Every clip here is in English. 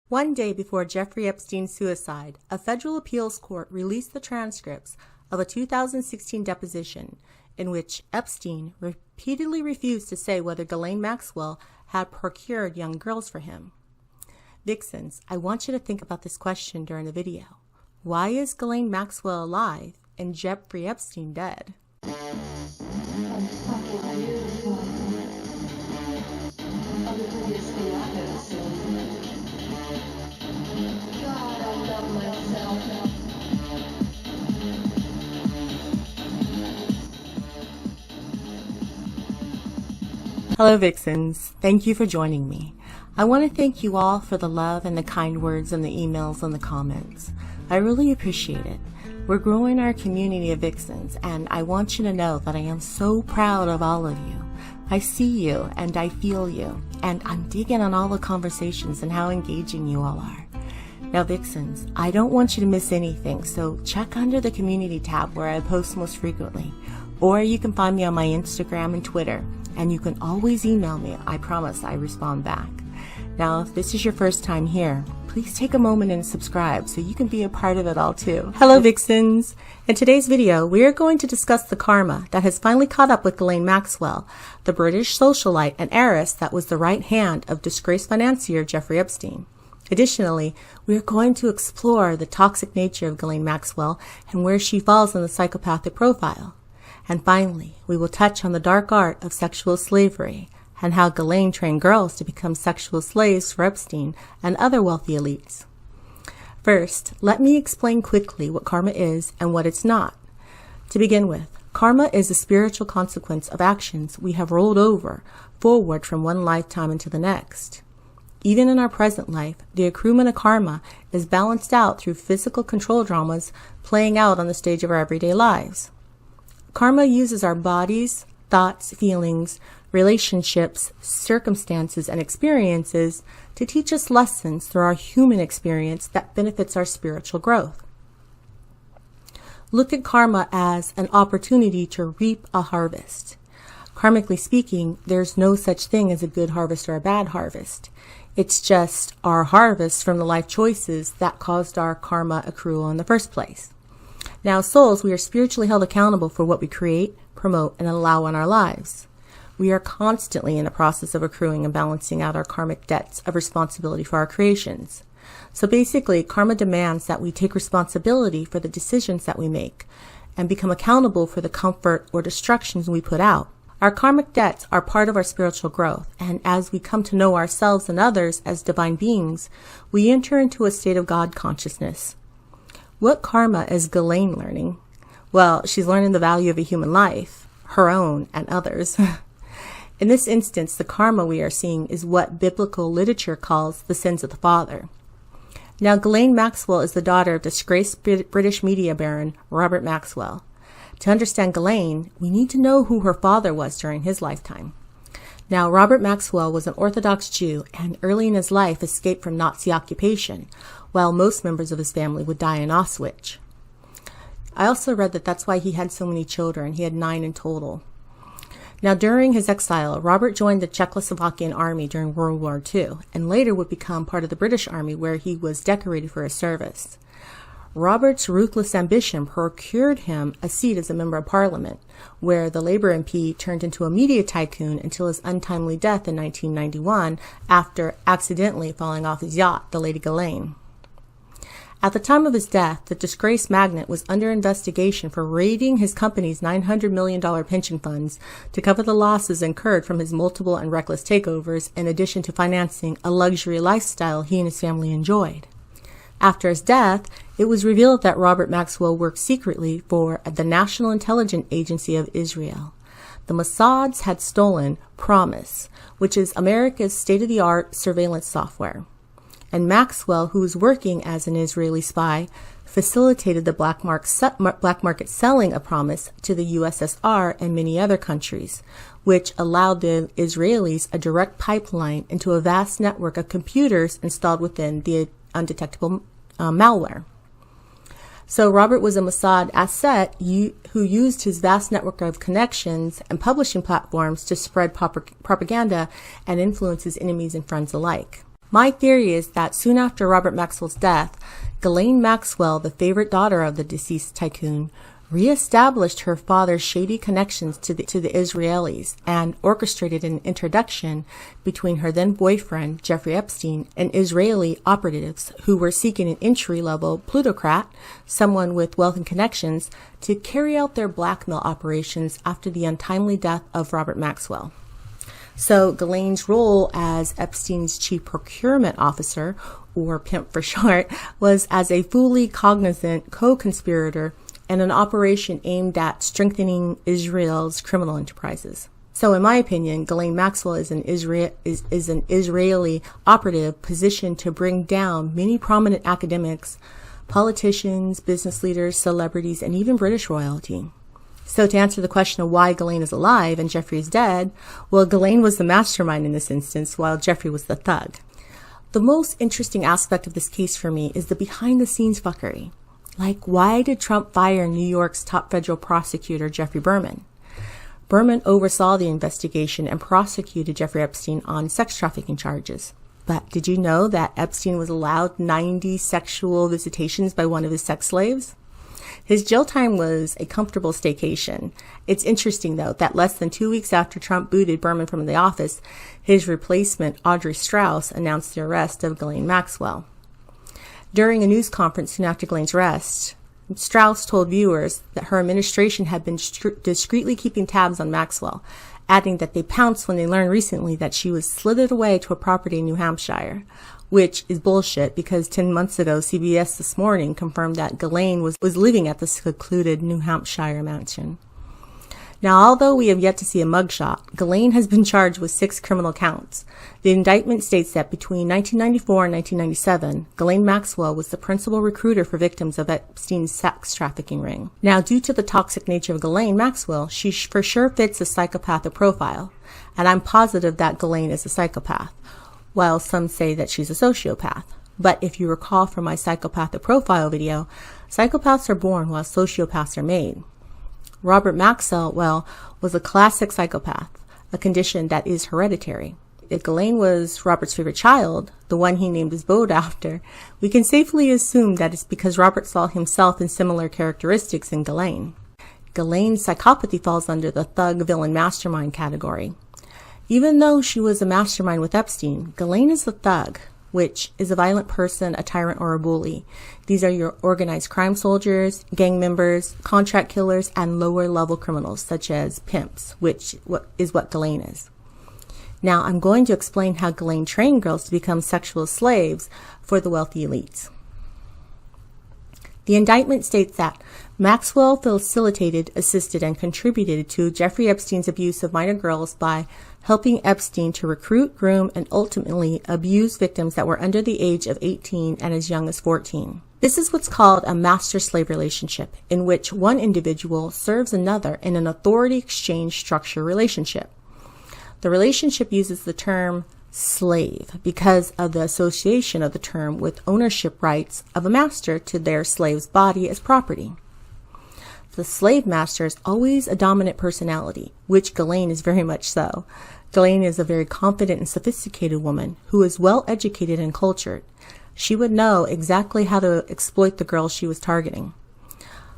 One day before Jeffrey Epstein's suicide, a federal appeals court released the transcripts of a 2016 deposition in which Epstein repeatedly refused to say whether Ghislaine Maxwell had procured young girls for him. Vixens, I want you to think about this question during the video. Why is Ghislaine Maxwell alive and Jeffrey Epstein dead? Hello Vixens, thank you for joining me. I want to thank you all for the love and the kind words and the emails and the comments. I really appreciate it. We're growing our community of Vixens, and I want you to know that I am so proud of all of you. I see you and I feel you, and I'm digging on all the conversations and how engaging you all are. Now Vixens, I don't want you to miss anything, so check under the community tab where I post most frequently, or you can find me on my Instagram and Twitter. And you can always email me. I promise I respond back. Now, if this is your first time here, please take a moment and subscribe so you can be a part of it all too. Hello Vixens! In today's video, we are going to discuss the karma that has finally caught up with Ghislaine Maxwell, the British socialite and heiress that was the right hand of disgraced financier Jeffrey Epstein. Additionally, we are going to explore the toxic nature of Ghislaine Maxwell and where she falls in the psychopathic profile. And finally, we will touch on the dark art of sexual slavery and how Ghislaine trained girls to become sexual slaves for Epstein and other wealthy elites. First, let me explain quickly what karma is and what it's not. To begin with, karma is a spiritual consequence of actions we have rolled over forward from one lifetime into the next. Even in our present life, the accruement of karma is balanced out through physical control dramas playing out on the stage of our everyday lives. Karma uses our bodies, thoughts, feelings, relationships, circumstances, and experiences to teach us lessons through our human experience that benefits our spiritual growth. Look at karma as an opportunity to reap a harvest. Karmically speaking, there's no such thing as a good harvest or a bad harvest. It's just our harvest from the life choices that caused our karma accrual in the first place. Now, souls, we are spiritually held accountable for what we create, promote, and allow in our lives. We are constantly in the process of accruing and balancing out our karmic debts of responsibility for our creations. So basically, karma demands that we take responsibility for the decisions that we make and become accountable for the comfort or destructions we put out. Our karmic debts are part of our spiritual growth, and as we come to know ourselves and others as divine beings, we enter into a state of God consciousness. What karma is Ghislaine learning? Well, she's learning the value of a human life, her own and others. In this instance, the karma we are seeing is what biblical literature calls the sins of the father. Now, Ghislaine Maxwell is the daughter of disgraced British media baron Robert Maxwell. To understand Ghislaine, we need to know who her father was during his lifetime. Now, Robert Maxwell was an Orthodox Jew and early in his life escaped from Nazi occupation, while most members of his family would die in Auschwitz. I also read that that's why he had so many children. He had 9 in total. Now, during his exile, Robert joined the Czechoslovakian army during World War II and later would become part of the British Army where he was decorated for his service. Robert's ruthless ambition procured him a seat as a member of parliament, where the Labour MP turned into a media tycoon until his untimely death in 1991 after accidentally falling off his yacht, the Lady Ghislaine. At the time of his death, the disgraced magnate was under investigation for raiding his company's $900 million pension funds to cover the losses incurred from his multiple and reckless takeovers, in addition to financing a luxury lifestyle he and his family enjoyed. After his death, it was revealed that Robert Maxwell worked secretly for the National Intelligence Agency of Israel. The Mossad had stolen Promise, which is America's state-of-the-art surveillance software. And Maxwell, who was working as an Israeli spy, facilitated the black market selling of Promise to the USSR and many other countries, which allowed the Israelis a direct pipeline into a vast network of computers installed within the undetectable malware. So Robert was a Mossad asset who used his vast network of connections and publishing platforms to spread propaganda and influence his enemies and friends alike. My theory is that soon after Robert Maxwell's death, Ghislaine Maxwell, the favorite daughter of the deceased tycoon, reestablished her father's shady connections to the Israelis and orchestrated an introduction between her then boyfriend, Jeffrey Epstein, and Israeli operatives who were seeking an entry-level plutocrat, someone with wealth and connections, to carry out their blackmail operations after the untimely death of Robert Maxwell. So Ghislaine's role as Epstein's chief procurement officer, or pimp for short, was as a fully cognizant co-conspirator in an operation aimed at strengthening Israel's criminal enterprises. So in my opinion, Ghislaine Maxwell is an Israeli operative positioned to bring down many prominent academics, politicians, business leaders, celebrities, and even British royalty. So to answer the question of why Ghislaine is alive and Jeffrey is dead, well, Ghislaine was the mastermind in this instance, while Jeffrey was the thug. The most interesting aspect of this case for me is the behind-the-scenes fuckery. Like, why did Trump fire New York's top federal prosecutor, Jeffrey Berman? Berman oversaw the investigation and prosecuted Jeffrey Epstein on sex trafficking charges. But did you know that Epstein was allowed 90 sexual visitations by one of his sex slaves? His jail time was a comfortable staycation. It's interesting, though, that less than 2 weeks after Trump booted Berman from the office, his replacement, Audrey Strauss, announced the arrest of Ghislaine Maxwell. During a news conference soon after Ghislaine's arrest, Strauss told viewers that her administration had been discreetly keeping tabs on Maxwell, adding that they pounced when they learned recently that she was slithered away to a property in New Hampshire, which is bullshit because 10 months ago, CBS This Morning confirmed that Ghislaine was living at the secluded New Hampshire mansion. Now, although we have yet to see a mugshot, Ghislaine has been charged with 6 criminal counts. The indictment states that between 1994 and 1997, Ghislaine Maxwell was the principal recruiter for victims of Epstein's sex trafficking ring. Now, due to the toxic nature of Ghislaine Maxwell, she for sure fits a psychopathic profile, and I'm positive that Ghislaine is a psychopath, while some say that she's a sociopath. But if you recall from my psychopathic profile video, psychopaths are born while sociopaths are made. Robert Maxwell, well, was a classic psychopath, a condition that is hereditary. If Ghislaine was Robert's favorite child, the one he named his boat after, we can safely assume that it's because Robert saw himself in similar characteristics in Ghislaine. Ghislaine's psychopathy falls under the thug villain mastermind category. Even though she was a mastermind with Epstein, Ghislaine is a thug, which is a violent person, a tyrant, or a bully. These are your organized crime soldiers, gang members, contract killers, and lower-level criminals, such as pimps, which is what Ghislaine is. Now, I'm going to explain how Ghislaine trained girls to become sexual slaves for the wealthy elites. The indictment states that Maxwell facilitated, assisted, and contributed to Jeffrey Epstein's abuse of minor girls by helping Epstein to recruit, groom, and ultimately abuse victims that were under the age of 18 and as young as 14. This is what's called a master-slave relationship, in which one individual serves another in an authority exchange structure relationship. The relationship uses the term slave because of the association of the term with ownership rights of a master to their slave's body as property. The slave master is always a dominant personality, which Ghislaine is very much so. Ghislaine is a very confident and sophisticated woman who is well educated and cultured. She would know exactly how to exploit the girls she was targeting.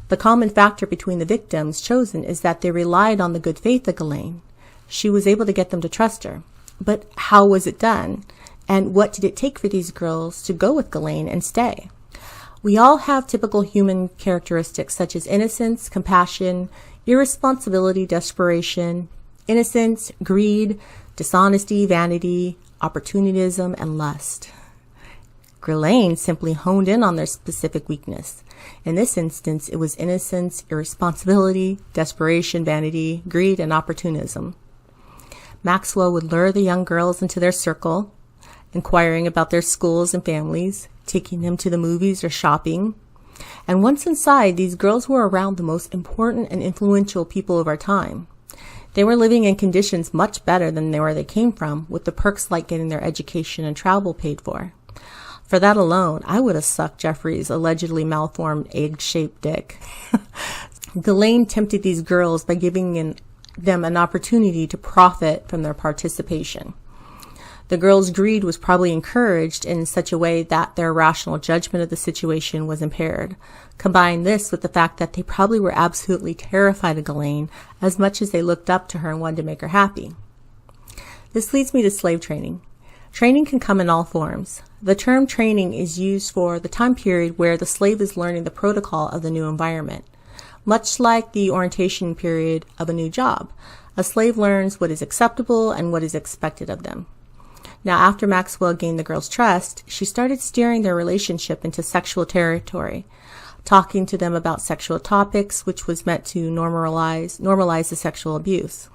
The common factor between the victims chosen is that they relied on the good faith of Ghislaine. She was able to get them to trust her. But how was it done? And what did it take for these girls to go with Ghislaine and stay? We all have typical human characteristics such as innocence, compassion, irresponsibility, desperation, innocence, greed, dishonesty, vanity, opportunism, and lust. Ghislaine simply honed in on their specific weakness. In this instance, it was innocence, irresponsibility, desperation, vanity, greed, and opportunism. Maxwell would lure the young girls into their circle, inquiring about their schools and families, taking them to the movies or shopping. And once inside, these girls were around the most important and influential people of our time. They were living in conditions much better than where they came from, with the perks like getting their education and travel paid for. For that alone, I would have sucked Jeffrey's allegedly malformed egg-shaped dick. Ghislaine tempted these girls by giving them an opportunity to profit from their participation. The girls' greed was probably encouraged in such a way that their rational judgment of the situation was impaired. Combine this with the fact that they probably were absolutely terrified of Ghislaine as much as they looked up to her and wanted to make her happy. This leads me to slave training. Training can come in all forms. The term training is used for the time period where the slave is learning the protocol of the new environment. Much like the orientation period of a new job, a slave learns what is acceptable and what is expected of them. Now, after Maxwell gained the girls' trust, she started steering their relationship into sexual territory, talking to them about sexual topics, which was meant to normalize the sexual abuse.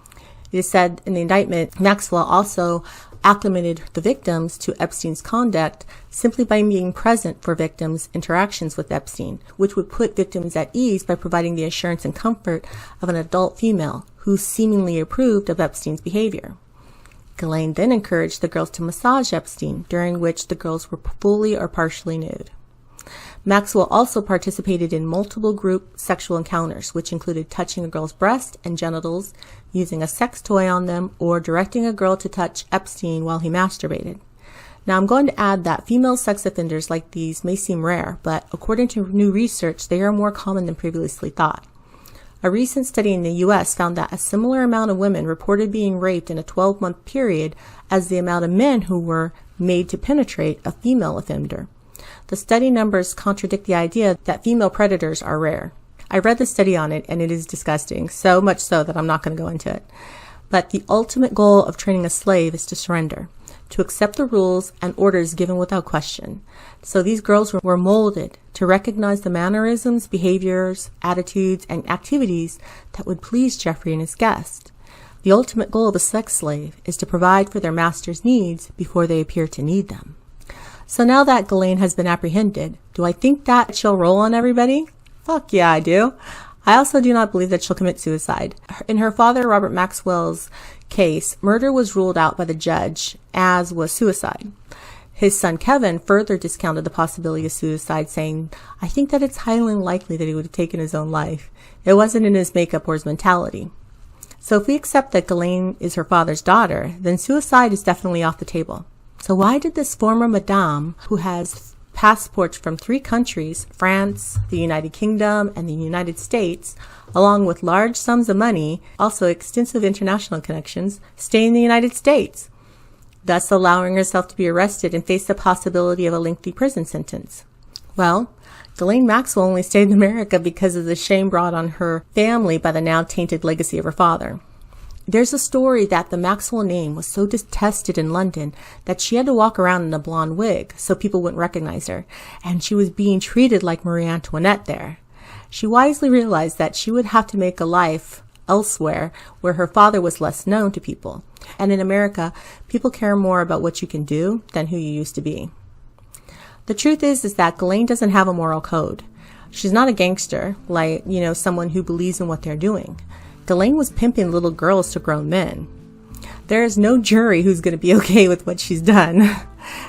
It is said in the indictment, Maxwell also acclimated the victims to Epstein's conduct simply by being present for victims' interactions with Epstein, which would put victims at ease by providing the assurance and comfort of an adult female who seemingly approved of Epstein's behavior. Ghislaine then encouraged the girls to massage Epstein, during which the girls were fully or partially nude. Maxwell also participated in multiple group sexual encounters, which included touching a girl's breast and genitals, using a sex toy on them, or directing a girl to touch Epstein while he masturbated. Now, I'm going to add that female sex offenders like these may seem rare, but according to new research, they are more common than previously thought. A recent study in the U.S. found that a similar amount of women reported being raped in a 12-month period as the amount of men who were made to penetrate a female offender. The study numbers contradict the idea that female predators are rare. I read the study on it, and it is disgusting, so much so that I'm not going to go into it. But the ultimate goal of training a slave is to surrender, to accept the rules and orders given without question. So these girls were molded to recognize the mannerisms, behaviors, attitudes, and activities that would please Jeffrey and his guest. The ultimate goal of a sex slave is to provide for their master's needs before they appear to need them. So now that Ghislaine has been apprehended, do I think that she'll roll on everybody? Fuck yeah, I do. I also do not believe that she'll commit suicide. In her father, Robert Maxwell's case, murder was ruled out by the judge, as was suicide. His son Kevin further discounted the possibility of suicide, saying, "I think that it's highly unlikely that he would have taken his own life. It wasn't in his makeup or his mentality." So if we accept that Ghislaine is her father's daughter, then suicide is definitely off the table. So why did this former madame, who has passports from 3 countries, France, the United Kingdom, and the United States, along with large sums of money, also extensive international connections, stay in the United States, thus allowing herself to be arrested and face the possibility of a lengthy prison sentence? Well, Ghislaine Maxwell only stayed in America because of the shame brought on her family by the now tainted legacy of her father. There's a story that the Maxwell name was so detested in London that she had to walk around in a blonde wig so people wouldn't recognize her, and she was being treated like Marie Antoinette there. She wisely realized that she would have to make a life elsewhere where her father was less known to people. And in America, people care more about what you can do than who you used to be. The truth is that Ghislaine doesn't have a moral code. She's not a gangster, like, someone who believes in what they're doing. Ghislaine was pimping little girls to grown men. There is no jury who's going to be okay with what she's done.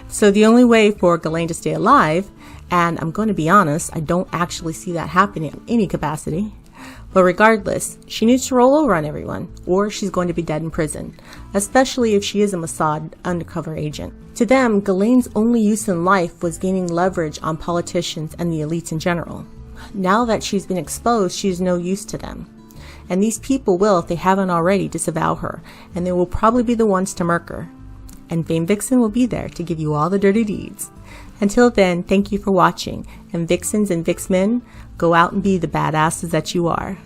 So the only way for Ghislaine to stay alive, and I'm going to be honest, I don't actually see that happening in any capacity, but regardless, she needs to roll over on everyone, or she's going to be dead in prison, especially if she is a Mossad undercover agent. To them, Ghislaine's only use in life was gaining leverage on politicians and the elites in general. Now that she's been exposed, she's no use to them. And these people will, if they haven't already, disavow her, and they will probably be the ones to murk her. And FameVixen will be there to give you all the dirty deeds. Until then, thank you for watching, and Vixens and Vixmen, go out and be the badasses that you are.